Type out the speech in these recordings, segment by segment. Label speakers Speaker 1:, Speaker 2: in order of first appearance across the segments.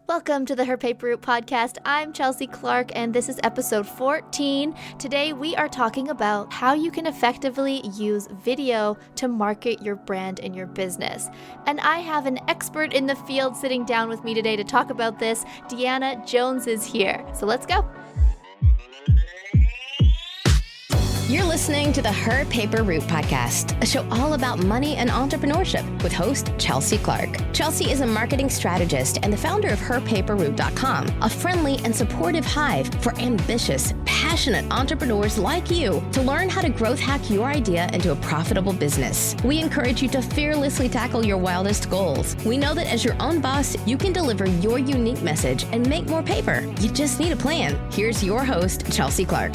Speaker 1: Welcome to the Her Paper Route podcast. I'm Chelsea Clark, and this is episode 14. Today, we are talking about how you can effectively use video to market your brand and your business. And I have an expert in the field sitting down with me today to talk about this. Deanna Jones is here. So let's go.
Speaker 2: You're listening to the Her Paper Route podcast, a show all about money and entrepreneurship with host Chelsea Clark. Chelsea is a marketing strategist and the founder of HerPaperRoute.com, a friendly and supportive hive for ambitious, passionate entrepreneurs like you to learn how to growth hack your idea into a profitable business. We encourage you to fearlessly tackle your wildest goals. We know that as your own boss, you can deliver your unique message and make more paper. You just need a plan. Here's your host, Chelsea Clark.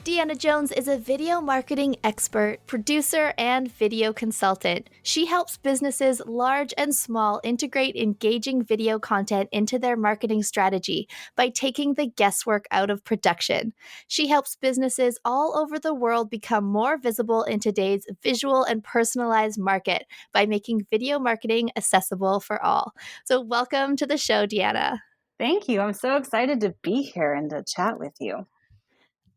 Speaker 1: Deanna Jones is a video marketing expert, producer, and video consultant. She helps businesses large and small integrate engaging video content into their marketing strategy by taking the guesswork out of production. She helps businesses all over the world become more visible in today's visual and personalized market by making video marketing accessible for all. So welcome to the show, Deanna.
Speaker 3: Thank you. I'm so excited to be here and to chat with you.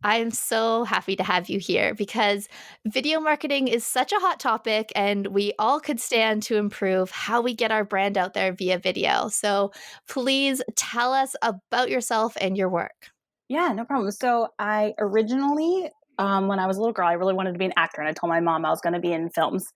Speaker 1: I am so happy to have you here because video marketing is such a hot topic and we all could stand to improve how we get our brand out there via video. So please tell us about yourself and your work.
Speaker 3: Yeah, no problem. So I originally, when I was a little girl, I really wanted to be an actor. And I told my mom I was going to be in films.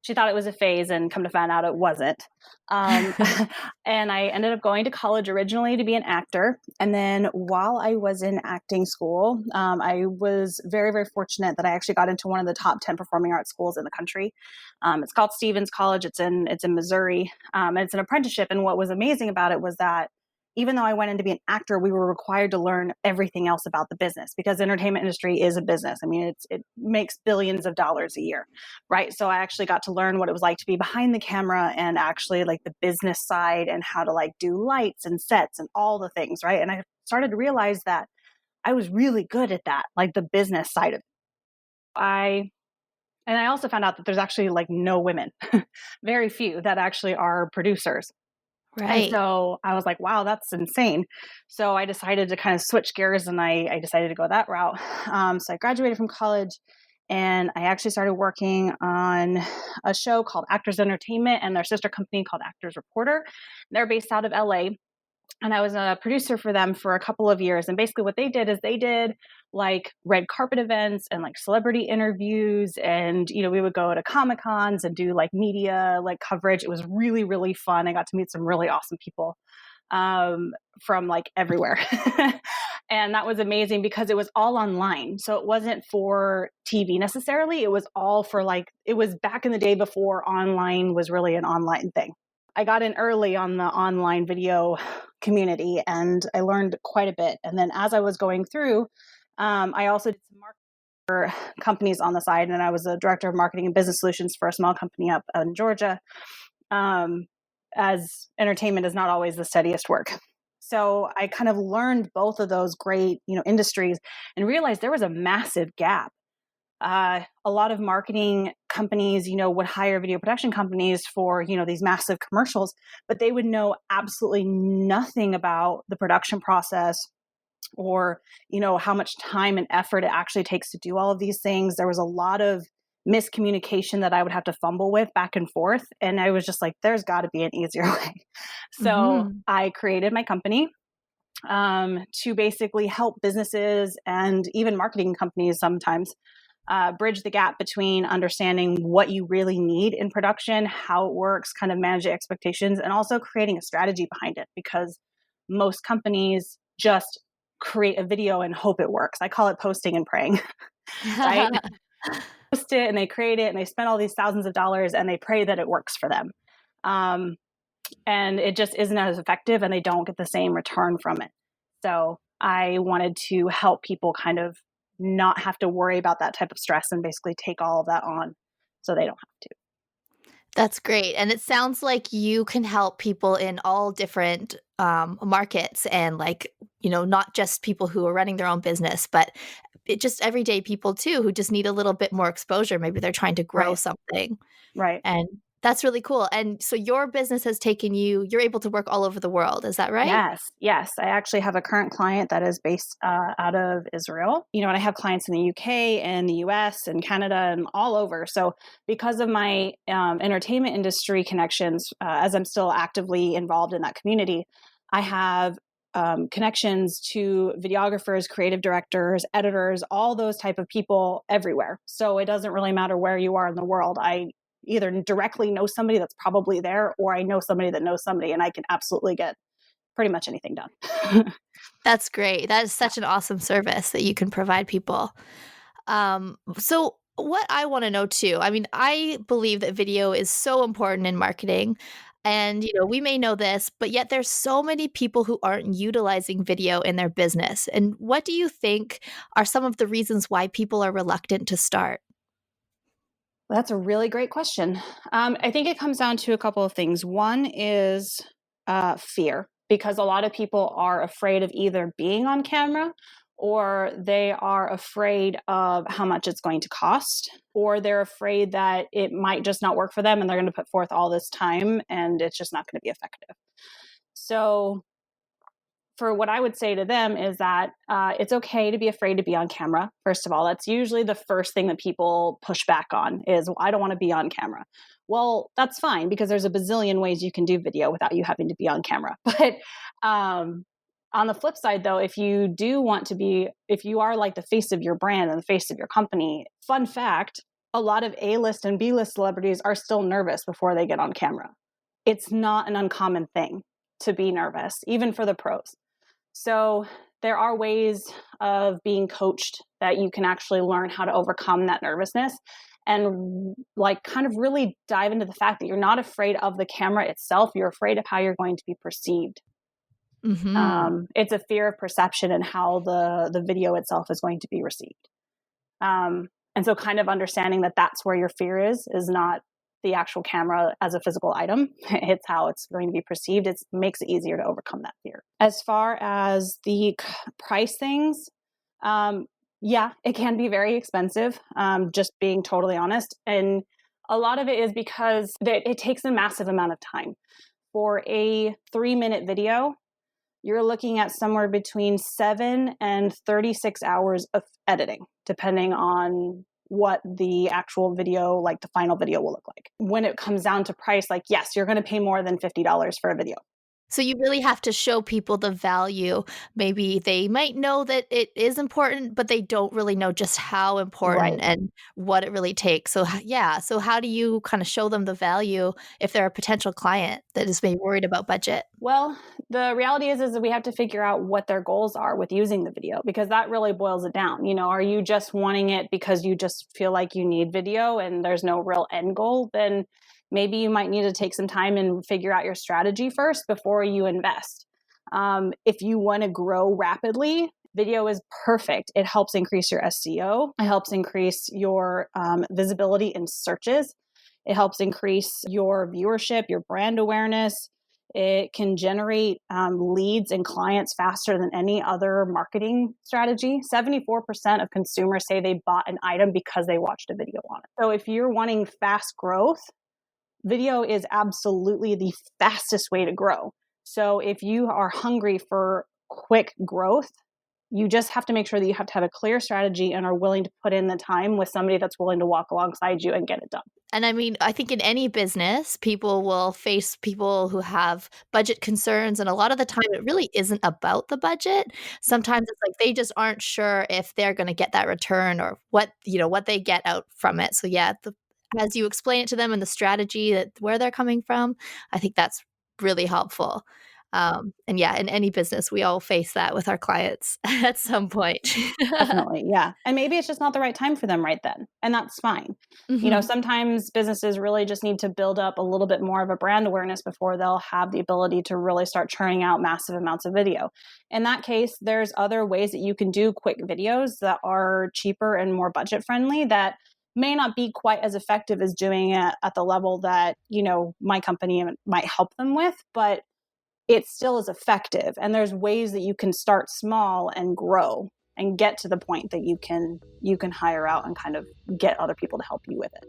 Speaker 3: She thought it was a phase and come to find out it wasn't. And I ended up going to college originally to be an actor. And then while I was in acting school, I was very, very fortunate that I actually got into one of the top 10 performing arts schools in the country. It's called Stevens College. It's in Missouri. And it's an apprenticeship. And what was amazing about it was that even though I went in to be an actor, we were required to learn everything else about the business because the entertainment industry is a business. I mean, it makes billions of dollars a year, right? So I actually got to learn what it was like to be behind the camera and actually like the business side and how to like do lights and sets and all the things, right? And I started to realize that I was really good at that, like the business side of it. And I also found out that there's actually like no women, very few that actually are producers.
Speaker 1: Right.
Speaker 3: And so I was like, wow, that's insane. So I decided to kind of switch gears and I decided to go that route. So I graduated from college and I actually started working on a show called Actors Entertainment and their sister company called Actors Reporter. They're based out of LA. And I was a producer for them for a couple of years. And basically what they did is they did like red carpet events and like celebrity interviews. And, you know, we would go to Comic-Cons and do like media, like coverage. It was really, really fun. I got to meet some really awesome people from like everywhere. And that was amazing because it was all online. So it wasn't for TV necessarily. It was all for like, it was back in the day before online was really an online thing. I got in early on the online video community and I learned quite a bit. And then as I was going through, I also did some marketing for companies on the side. And I was a director of marketing and business solutions for a small company up in Georgia, as entertainment is not always the steadiest work. So I kind of learned both of those great, industries and realized there was a massive gap. A lot of marketing companies, would hire video production companies for, these massive commercials, but they would know absolutely nothing about the production process or, how much time and effort it actually takes to do all of these things. There was a lot of miscommunication that I would have to fumble with back and forth. And I was just like, there's got to be an easier way. So I created my company to basically help businesses and even marketing companies sometimes bridge the gap between understanding what you really need in production, how it works, kind of manage expectations, and also creating a strategy behind it because most companies just create a video and hope it works. I call it posting and praying, right? Post it and they create it and they spend all these thousands of dollars and they pray that it works for them. And it just isn't as effective and they don't get the same return from it. So I wanted to help people kind of not have to worry about that type of stress and basically take all of that on so they don't have to.
Speaker 1: That's great. And it sounds like you can help people in all different markets and not just people who are running their own business, but just everyday people too, who just need a little bit more exposure. Maybe they're trying to grow something.
Speaker 3: Right.
Speaker 1: And That's really cool. And so your business has taken you're able to work all over the world. Is that right?
Speaker 3: Yes, yes. I actually have a current client that is based out of Israel. And I have clients in the UK and the US and Canada and all over. So because of my entertainment industry connections, as I'm still actively involved in that community, I have connections to videographers, creative directors, editors, all those type of people everywhere. So it doesn't really matter where you are in the world. I either directly know somebody that's probably there, or I know somebody that knows somebody, and I can absolutely get pretty much anything done.
Speaker 1: That's great. That is such an awesome service that you can provide people. So what I want to know too, I mean, I believe that video is so important in marketing. And, we may know this, but yet there's so many people who aren't utilizing video in their business. And what do you think are some of the reasons why people are reluctant to start?
Speaker 3: That's a really great question. I think it comes down to a couple of things. One is fear, because a lot of people are afraid of either being on camera, or they are afraid of how much it's going to cost, or they're afraid that it might just not work for them and they're going to put forth all this time and it's just not going to be effective. So for what I would say to them is that it's okay to be afraid to be on camera. First of all, that's usually the first thing that people push back on is, well, I don't want to be on camera. Well, that's fine, because there's a bazillion ways you can do video without you having to be on camera. But on the flip side, though, if you are like the face of your brand and the face of your company, fun fact, a lot of A-list and B-list celebrities are still nervous before they get on camera. It's not an uncommon thing to be nervous, even for the pros. So there are ways of being coached that you can actually learn how to overcome that nervousness, and like kind of really dive into the fact that you're not afraid of the camera itself. You're afraid of how you're going to be perceived. It's a fear of perception and how the video itself is going to be received. And so kind of understanding that that's where your fear is not the actual camera as a physical item. It's how it's going to be perceived. It makes it easier to overcome that fear. As far as the price things, yeah, it can be very expensive, just being totally honest. And a lot of it is because it takes a massive amount of time. For a 3-minute video, you're looking at somewhere between 7 and 36 hours of editing, depending on what the actual video, like the final video, will look like. When it comes down to price, like, yes, you're going to pay more than $50 for a video.
Speaker 1: So you really have to show people the value. Maybe they might know that it is important, but they don't really know just how important
Speaker 3: Right.
Speaker 1: and what it really takes. So yeah, so how do you kind of show them the value if they're a potential client that is maybe worried about budget?
Speaker 3: Well, the reality is that we have to figure out what their goals are with using the video, because that really boils it down. Are you just wanting it because you just feel like you need video and there's no real end goal? Then maybe you might need to take some time and figure out your strategy first before you invest. If you want to grow rapidly, video is perfect. It helps increase your SEO. It helps increase your visibility in searches. It helps increase your viewership, your brand awareness. It can generate leads and clients faster than any other marketing strategy. 74% of consumers say they bought an item because they watched a video on it. So if you're wanting fast growth, video is absolutely the fastest way to grow. So if you are hungry for quick growth, you just have to make sure that you have to have a clear strategy and are willing to put in the time with somebody that's willing to walk alongside you and get it done.
Speaker 1: And I mean, I think in any business, people will face people who have budget concerns. And a lot of the time, it really isn't about the budget. Sometimes it's like they just aren't sure if they're going to get that return or what they get out from it. So yeah, as you explain it to them and the strategy that where they're coming from, I think that's really helpful. And yeah, in any business, we all face that with our clients at some point.
Speaker 3: Definitely. Yeah. And maybe it's just not the right time for them right then. And that's fine.
Speaker 1: Mhm.
Speaker 3: Sometimes businesses really just need to build up a little bit more of a brand awareness before they'll have the ability to really start churning out massive amounts of video. In that case, there's other ways that you can do quick videos that are cheaper and more budget friendly that may not be quite as effective as doing it at the level that, my company might help them with, but it still is effective. And there's ways that you can start small and grow and get to the point that you can hire out and kind of get other people to help you with it.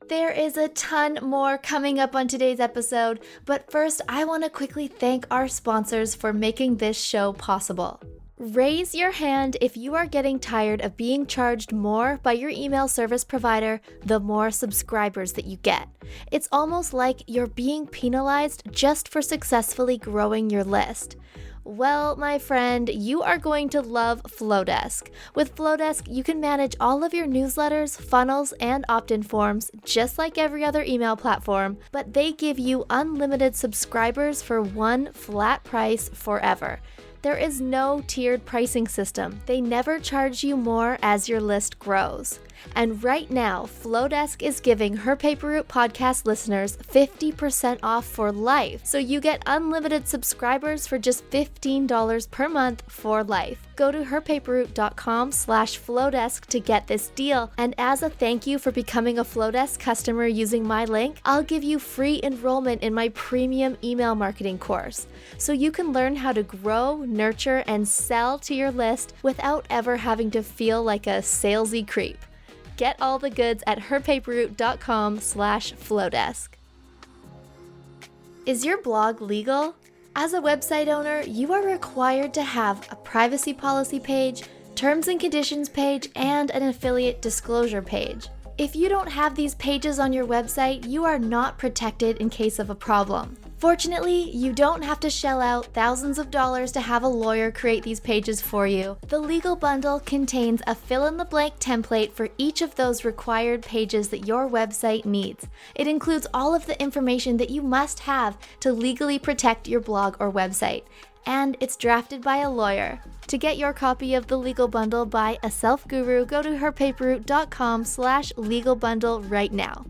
Speaker 1: There is a ton more coming up on today's episode, but first I want to quickly thank our sponsors for making this show possible. Raise your hand if you are getting tired of being charged more by your email service provider the more subscribers that you get. It's almost like you're being penalized just for successfully growing your list. Well, my friend, you are going to love Flowdesk. With Flowdesk, you can manage all of your newsletters, funnels, and opt-in forms just like every other email platform, but they give you unlimited subscribers for one flat price forever. There is no tiered pricing system. They never charge you more as your list grows. And right now, Flowdesk is giving Her Paper Route podcast listeners 50% off for life. So you get unlimited subscribers for just $15 per month for life. Go to herpaperroute.com/Flowdesk to get this deal. And as a thank you for becoming a Flowdesk customer using my link, I'll give you free enrollment in my premium email marketing course. So you can learn how to grow, nurture, and sell to your list without ever having to feel like a salesy creep. Get all the goods at herpaperroute.com/Flowdesk. Is your blog legal? As a website owner, you are required to have a privacy policy page, terms and conditions page, and an affiliate disclosure page. If you don't have these pages on your website, you are not protected in case of a problem. Fortunately, you don't have to shell out thousands of dollars to have a lawyer create these pages for you. The Legal Bundle contains a fill-in-the-blank template for each of those required pages that your website needs. It includes all of the information that you must have to legally protect your blog or website. And it's drafted by a lawyer. To get your copy of the Legal Bundle by a self-guru, go to herpaperroute.com/legal bundle right now.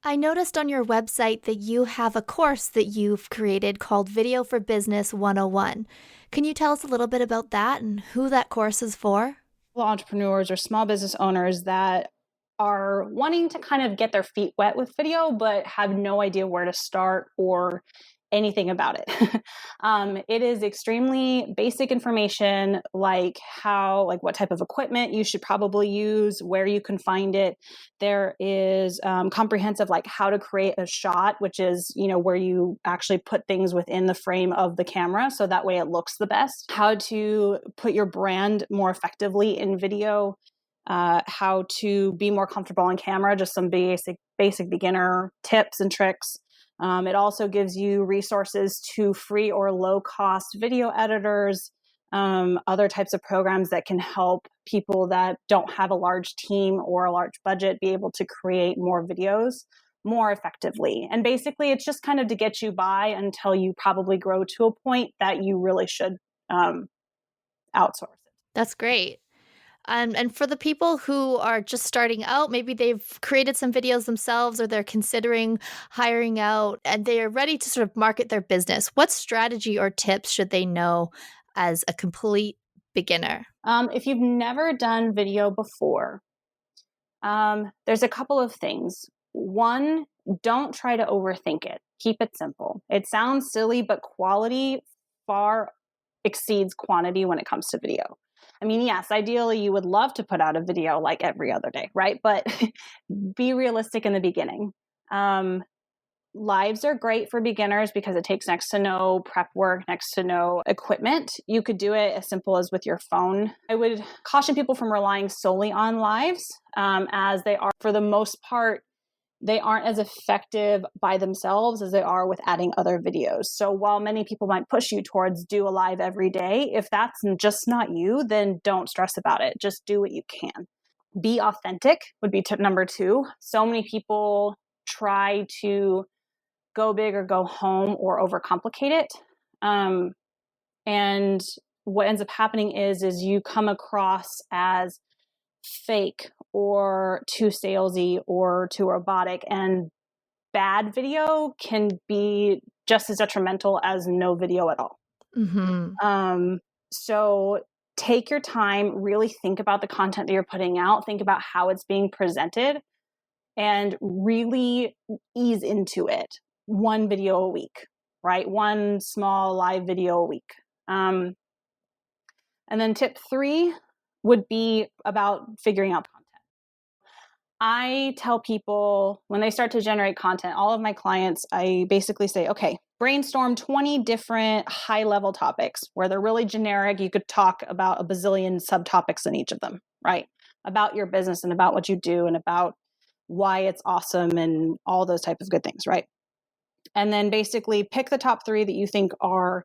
Speaker 1: I noticed on your website that you have a course that you've created called Video for Business 101. Can you tell us a little bit about that and who that course is for?
Speaker 3: Entrepreneurs or small business owners that are wanting to kind of get their feet wet with video, but have no idea where to start or anything about it. It is extremely basic information, like what type of equipment you should probably use, where you can find it. There is comprehensive, like how to create a shot, which is, where you actually put things within the frame of the camera, so that way it looks the best. How to put your brand more effectively in video. How to be more comfortable on camera, just some basic beginner tips and tricks. It also gives you resources to free or low-cost video editors, other types of programs that can help people that don't have a large team or a large budget be able to create more videos more effectively. And basically, it's just kind of to get you by until you probably grow to a point that you really should outsource it.
Speaker 1: That's great. And for the people who are just starting out, maybe they've created some videos themselves or they're considering hiring out and they are ready to sort of market their business. What strategy or tips should they know as a complete beginner?
Speaker 3: If you've never done video before, there's a couple of things. One, don't try to overthink it. Keep it simple. It sounds silly, but quality far exceeds quantity when it comes to video. I mean, yes, ideally you would love to put out a video like every other day, right? But be realistic in the beginning. Lives are great for beginners because it takes next to no prep work, next to no equipment. You could do it as simple as with your phone. I would caution people from relying solely on lives, as they are, for the most part, they aren't as effective by themselves as they are with adding other videos. So while many people might push you towards do a live every day, if that's just not you, then don't stress about it. Just do what you can. Be authentic would be tip number 2. So many people try to go big or go home or overcomplicate it. And what ends up happening is you come across as fake or too salesy or too robotic, and bad video can be just as detrimental as no video at all.
Speaker 1: Mm-hmm.
Speaker 3: So take your time, really think about the content that you're putting out, think about how it's being presented, and really ease into it. One video a week, right? One small live video a week. And then tip 3, would be about figuring out content. I tell people when they start to generate content, all of my clients, I basically say, okay, brainstorm 20 different high level topics where they're really generic. You could talk about a bazillion subtopics in each of them, right? About your business and about what you do and about why it's awesome and all those type of good things, right? And then basically pick the top 3 that you think are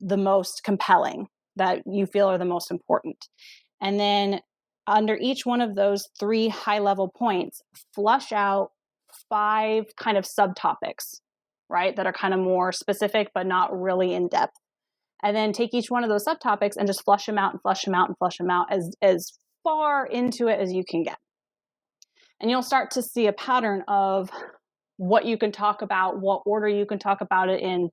Speaker 3: the most compelling, that you feel are the most important. And then under each one of those 3 high level points, flush out 5 kind of subtopics, right? That are kind of more specific, but not really in depth. And then take each one of those subtopics and just flush them out and flush them out and flush them out as far into it as you can get. And you'll start to see a pattern of what you can talk about, what order you can talk about it in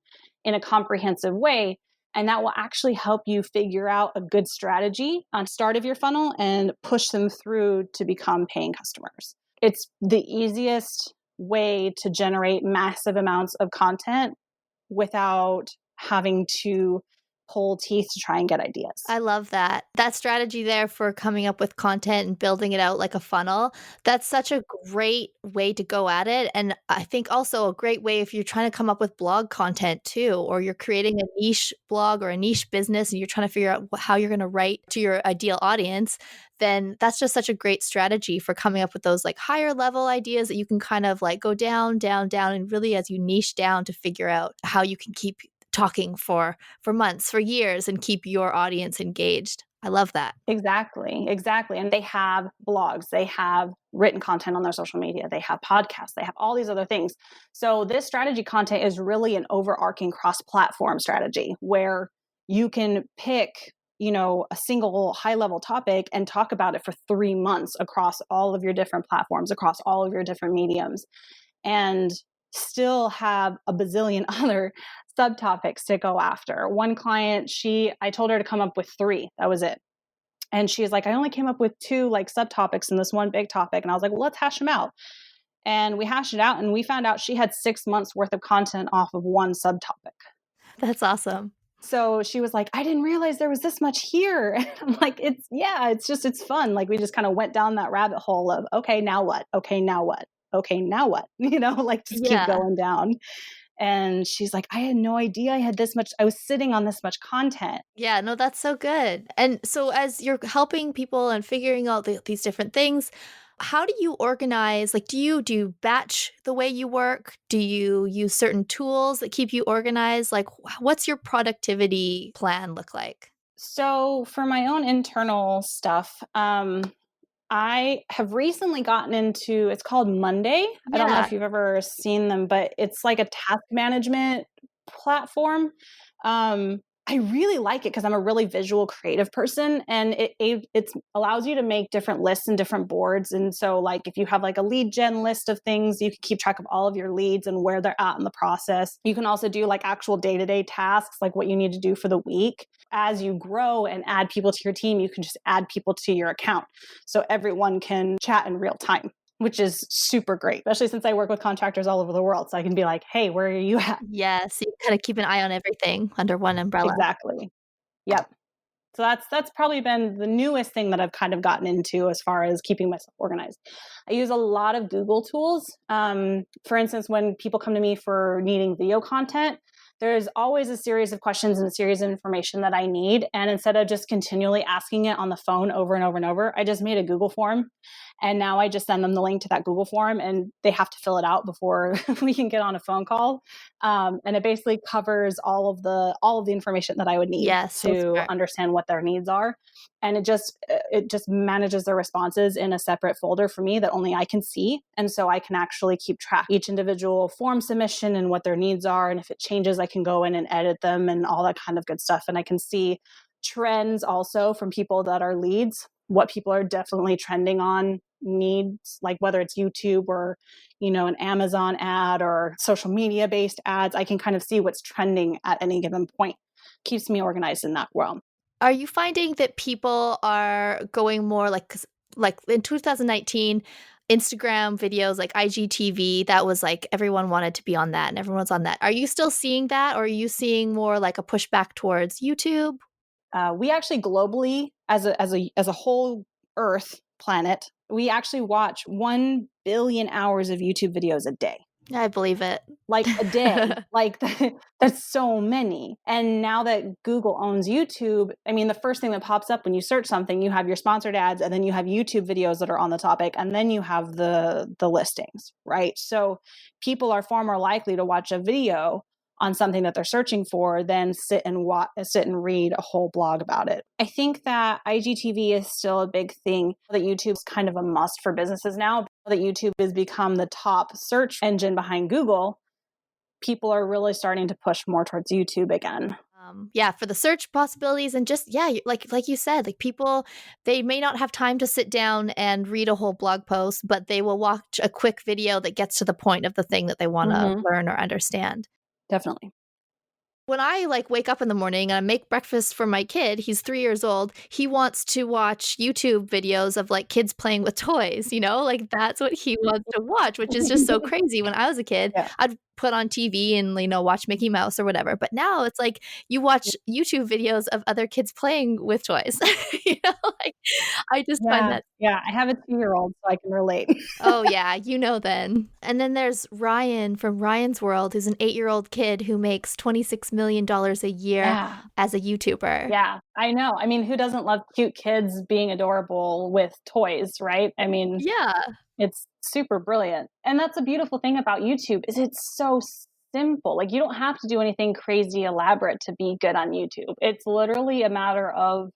Speaker 3: a comprehensive way. And that will actually help you figure out a good strategy on start of your funnel and push them through to become paying customers. It's the easiest way to generate massive amounts of content without having to pull teeth to try and get ideas.
Speaker 1: I love that. That strategy there for coming up with content and building it out like a funnel, that's such a great way to go at it. And I think also a great way if you're trying to come up with blog content too, or you're creating a niche blog or a niche business and you're trying to figure out how you're going to write to your ideal audience, then that's just such a great strategy for coming up with those like higher level ideas that you can kind of like go down, down, down, and really as you niche down to figure out how you can keep talking for months, for years, and keep your audience engaged. I love that.
Speaker 3: Exactly. And they have blogs, they have written content on their social media, they have podcasts, they have all these other things. So this strategy content is really an overarching cross-platform strategy where you can pick, a single high-level topic and talk about it for 3 months across all of your different platforms, across all of your different mediums, and still have a bazillion other subtopics to go after. One client, I told her to come up with 3. That was it. And she's like, I only came up with 2 like subtopics in this one big topic. And I was like, well, let's hash them out. And we hashed it out and we found out she had 6 months worth of content off of one subtopic.
Speaker 1: That's awesome.
Speaker 3: So she was like, I didn't realize there was this much here. And I'm like, it's fun. Like we just kind of went down that rabbit hole of, okay, now what? Okay, now what? Okay, now what? Like just keep going down. And she's like, I had no idea I was sitting on this much content.
Speaker 1: Yeah, no, that's so good. And so as you're helping people and figuring out these different things, how do you organize? Like, do you batch the way you work? Do you use certain tools that keep you organized? Like, what's your productivity plan look like?
Speaker 3: So for my own internal stuff, I have recently gotten into, it's called Monday. I don't know if you've ever seen them, but it's like a task management platform. I really like it because I'm a really visual creative person, and it allows you to make different lists and different boards. And so like if you have like a lead gen list of things, you can keep track of all of your leads and where they're at in the process. You can also do like actual day-to-day tasks, like what you need to do for the week. As you grow and add people to your team, you can just add people to your account so everyone can chat in real time, which is super great, especially since I work with contractors all over the world. So I can be like, hey, where are you at?
Speaker 1: Yes, you kind of keep an eye on everything under one umbrella.
Speaker 3: Exactly. Yep. So that's probably been the newest thing that I've kind of gotten into as far as keeping myself organized. I use a lot of Google tools. For instance, when people come to me for needing video content, there's always a series of questions and a series of information that I need. And instead of just continually asking it on the phone over and over and over, I just made a Google form. And now I just send them the link to that Google form and they have to fill it out before we can get on a phone call. And it basically covers all of the information that I would need to understand what their needs are. And it just manages their responses in a separate folder for me that only I can see. And so I can actually keep track of each individual form submission and what their needs are. And if it changes, I can go in and edit them and all that kind of good stuff. And I can see trends also from people that are leads, what people are definitely trending on needs, like whether it's YouTube or, an Amazon ad or social media based ads. I can kind of see what's trending at any given point. Keeps me organized in that realm.
Speaker 1: Are you finding that people are going more like in 2019, Instagram videos like IGTV, that was like everyone wanted to be on that and everyone's on that. Are you still seeing that, or are you seeing more like a pushback towards YouTube?
Speaker 3: we actually globally, as a whole Earth planet, we actually watch 1 billion hours of YouTube videos a day.
Speaker 1: I believe it.
Speaker 3: Like a day. Like that's so many. And now that Google owns YouTube, I mean, the first thing that pops up when you search something, you have your sponsored ads, and then you have YouTube videos that are on the topic, and then you have the listings, right? So people are far more likely to watch a video on something that they're searching for than sit and read a whole blog about it. I think that IGTV is still a big thing, that YouTube's kind of a must for businesses now, that YouTube has become the top search engine behind Google. People are really starting to push more towards YouTube again.
Speaker 1: Yeah, for the search possibilities, and just, yeah, like you said, like people, they may not have time to sit down and read a whole blog post, but they will watch a quick video that gets to the point of the thing that they want to learn or understand.
Speaker 3: Definitely.
Speaker 1: When I wake up in the morning and I make breakfast for my kid, he's 3 years old, he wants to watch YouTube videos of kids playing with toys, that's what he wants to watch, which is just so crazy. When I was a kid,
Speaker 3: Yeah.
Speaker 1: I'd put on TV and, watch Mickey Mouse or whatever. But now it's you watch YouTube videos of other kids playing with toys. I just find that.
Speaker 3: Yeah, I have a 2-year-old, so I can relate.
Speaker 1: Oh, yeah, then. And then there's Ryan from Ryan's World, who's an 8-year-old kid who makes $26 million a year as a YouTuber.
Speaker 3: Yeah, I know. I mean, who doesn't love cute kids being adorable with toys, right? I mean,
Speaker 1: yeah,
Speaker 3: it's super brilliant. And that's a beautiful thing about YouTube, is it's so simple. You don't have to do anything crazy elaborate to be good on YouTube. It's literally a matter of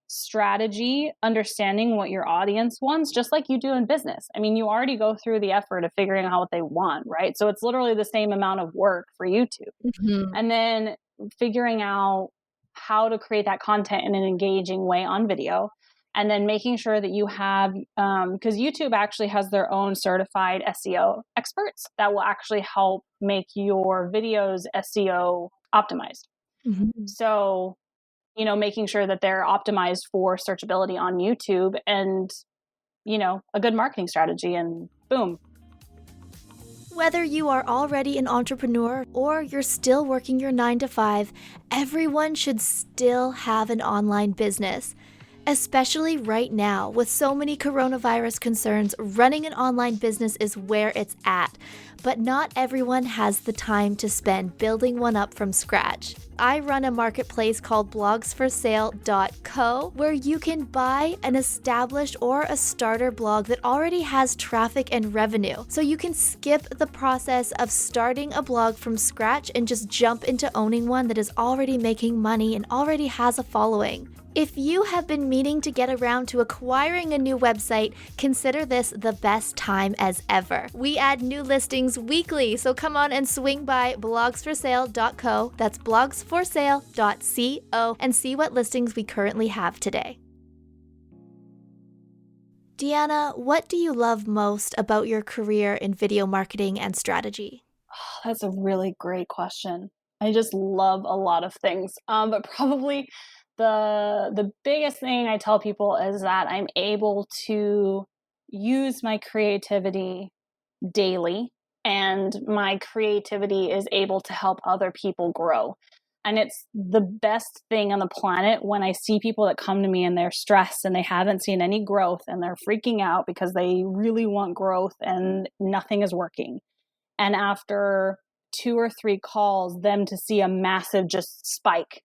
Speaker 3: strategy, understanding what your audience wants, just like you do in business. I mean, you already go through the effort of figuring out what they want, right? So it's literally the same amount of work for YouTube.
Speaker 1: Mm-hmm.
Speaker 3: And then figuring out how to create that content in an engaging way on video. And then making sure that you have, because YouTube actually has their own certified SEO experts that will actually help make your videos SEO optimized.
Speaker 1: Mm-hmm.
Speaker 3: So, making sure that they're optimized for searchability on YouTube, and, a good marketing strategy, and boom.
Speaker 1: Whether you are already an entrepreneur or you're still working your 9-to-5, everyone should still have an online business. Especially right now, with so many coronavirus concerns, running an online business is where it's at. But not everyone has the time to spend building one up from scratch. I run a marketplace called blogsforsale.co, where you can buy an established or a starter blog that already has traffic and revenue. So you can skip the process of starting a blog from scratch and just jump into owning one that is already making money and already has a following. If you have been meaning to get around to acquiring a new website, consider this the best time as ever. We add new listings weekly, so come on and swing by blogsforsale.co, that's blogsforsale.co, and see what listings we currently have today. Deanna, what do you love most about your career in video marketing and strategy?
Speaker 3: Oh, that's a really great question. I just love a lot of things, but probably the biggest thing I tell people is that I'm able to use my creativity daily, and my creativity is able to help other people grow. And it's the best thing on the planet when I see people that come to me and they're stressed and they haven't seen any growth and they're freaking out because they really want growth and nothing is working. And after 2 or 3 calls, them to see a massive just spike,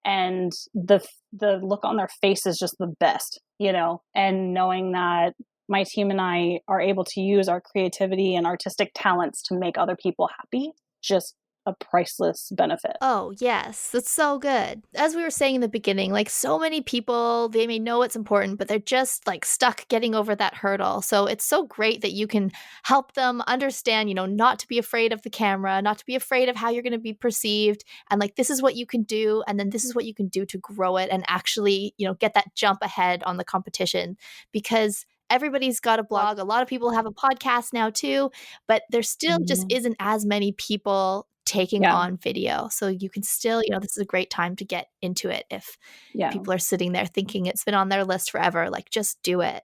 Speaker 3: and the look on their face is just the best, and knowing that my team and I are able to use our creativity and artistic talents to make other people happy, just a priceless benefit.
Speaker 1: Oh, yes. That's so good. As we were saying in the beginning, so many people, they may know it's important, but they're just stuck getting over that hurdle. So it's so great that you can help them understand, not to be afraid of the camera, not to be afraid of how you're going to be perceived. And this is what you can do. And then this is what you can do to grow it and actually, get that jump ahead on the competition, because everybody's got a blog. A lot of people have a podcast now too, but there still just isn't as many people taking on video. So you can still, this is a great time to get into it if people are sitting there thinking it's been on their list forever. Just do it.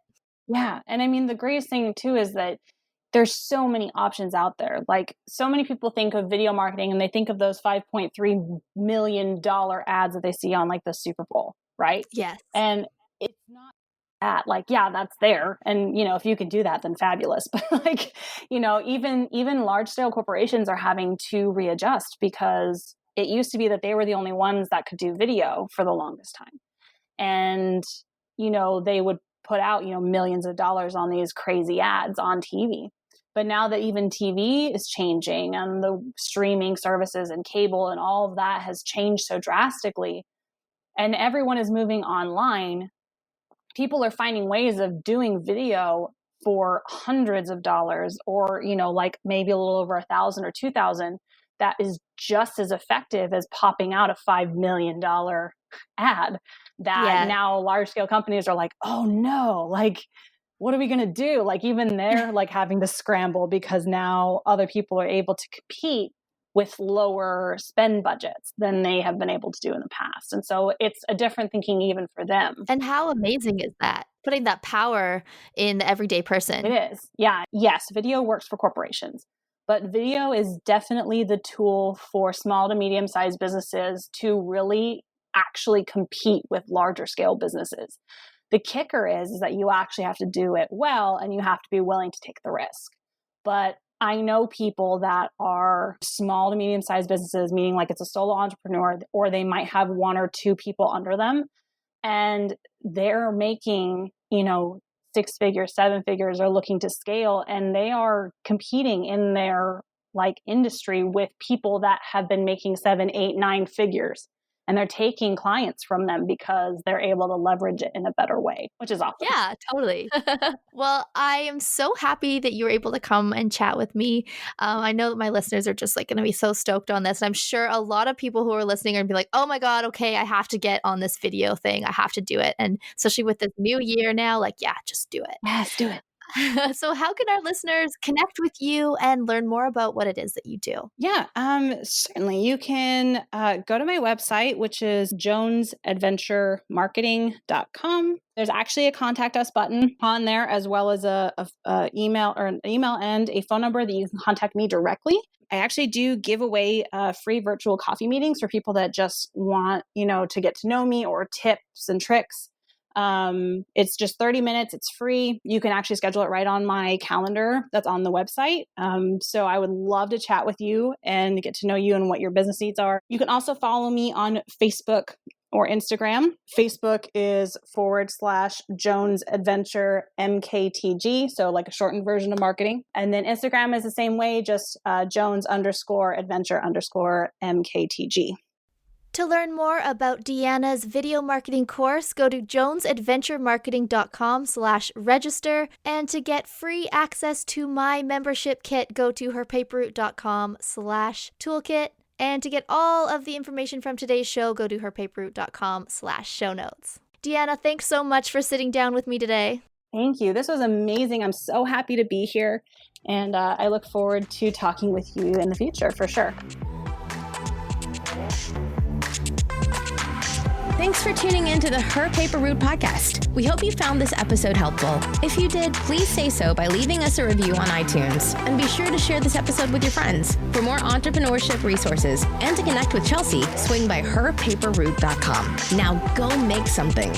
Speaker 3: Yeah. And I mean, the greatest thing too is that there's so many options out there. Like, so many people think of video marketing and they think of those $5.3 million ads that they see on like the Super Bowl, right?
Speaker 1: Yes.
Speaker 3: And it's not that, like, yeah, that's there. And, if you can do that, then fabulous. But like, even large scale corporations are having to readjust, because it used to be that they were the only ones that could do video for the longest time. And, they would put out, millions of dollars on these crazy ads on TV. But now that even TV is changing, and the streaming services and cable and all of that has changed so drastically, and everyone is moving online, people are finding ways of doing video for hundreds of dollars, or, like maybe a little over 1,000 or 2,000, that is just as effective as popping out a $5 million ad, that now large scale companies are like, oh no, like, what are we going to do? Like, even they're like having to scramble, because now other people are able to compete with lower spend budgets than they have been able to do in the past. And so it's a different thinking even for them.
Speaker 1: And how amazing is that? Putting that power in the everyday person.
Speaker 3: It is. Yeah. Yes, video works for corporations, but video is definitely the tool for small to medium-sized businesses to really actually compete with larger scale businesses. The kicker is that you actually have to do it well, and you have to be willing to take the risk. But I know people that are small to medium-sized businesses, meaning like it's a solo entrepreneur, or they might have one or two people under them, and they're making, 6 figures, 7 figures, are looking to scale, and they are competing in their like industry with people that have been making 7, 8, 9 figures. And they're taking clients from them because they're able to leverage it in a better way, which is awesome.
Speaker 1: Yeah, totally. Well, I am so happy that you were able to come and chat with me. I know that my listeners are just like going to be so stoked on this. I'm sure a lot of people who are listening are going to be like, oh my God, okay, I have to get on this video thing. I have to do it. And especially with this new year now, like, yeah, just do it.
Speaker 3: Yes, do it.
Speaker 1: So how can our listeners connect with you and learn more about what it is that you do?
Speaker 3: Yeah, certainly. You can go to my website, which is jonesadventuremarketing.com. There's actually a contact us button on there, as well as an email and a phone number that you can contact me directly. I actually do give away free virtual coffee meetings for people that just want, to get to know me, or tips and tricks. It's just 30 minutes. It's free. You can actually schedule it right on my calendar that's on the website. So I would love to chat with you and get to know you and what your business needs are. You can also follow me on Facebook or Instagram. Facebook is /Jones Adventure MKTG. So like a shortened version of marketing. And then Instagram is the same way, just Jones_Adventure_MKTG.
Speaker 1: To learn more about Deanna's video marketing course, go to jonesadventuremarketing.com/register. And to get free access to my membership kit, go to herpaperroute.com/toolkit. And to get all of the information from today's show, go to herpaperroute.com/show notes. Deanna, thanks so much for sitting down with me today.
Speaker 3: Thank you. This was amazing. I'm so happy to be here. And I look forward to talking with you in the future for sure.
Speaker 2: Thanks for tuning in to the Her Paper Route podcast. We hope you found this episode helpful. If you did, please say so by leaving us a review on iTunes. And be sure to share this episode with your friends. For more entrepreneurship resources and to connect with Chelsea, swing by herpaperroute.com. Now go make something.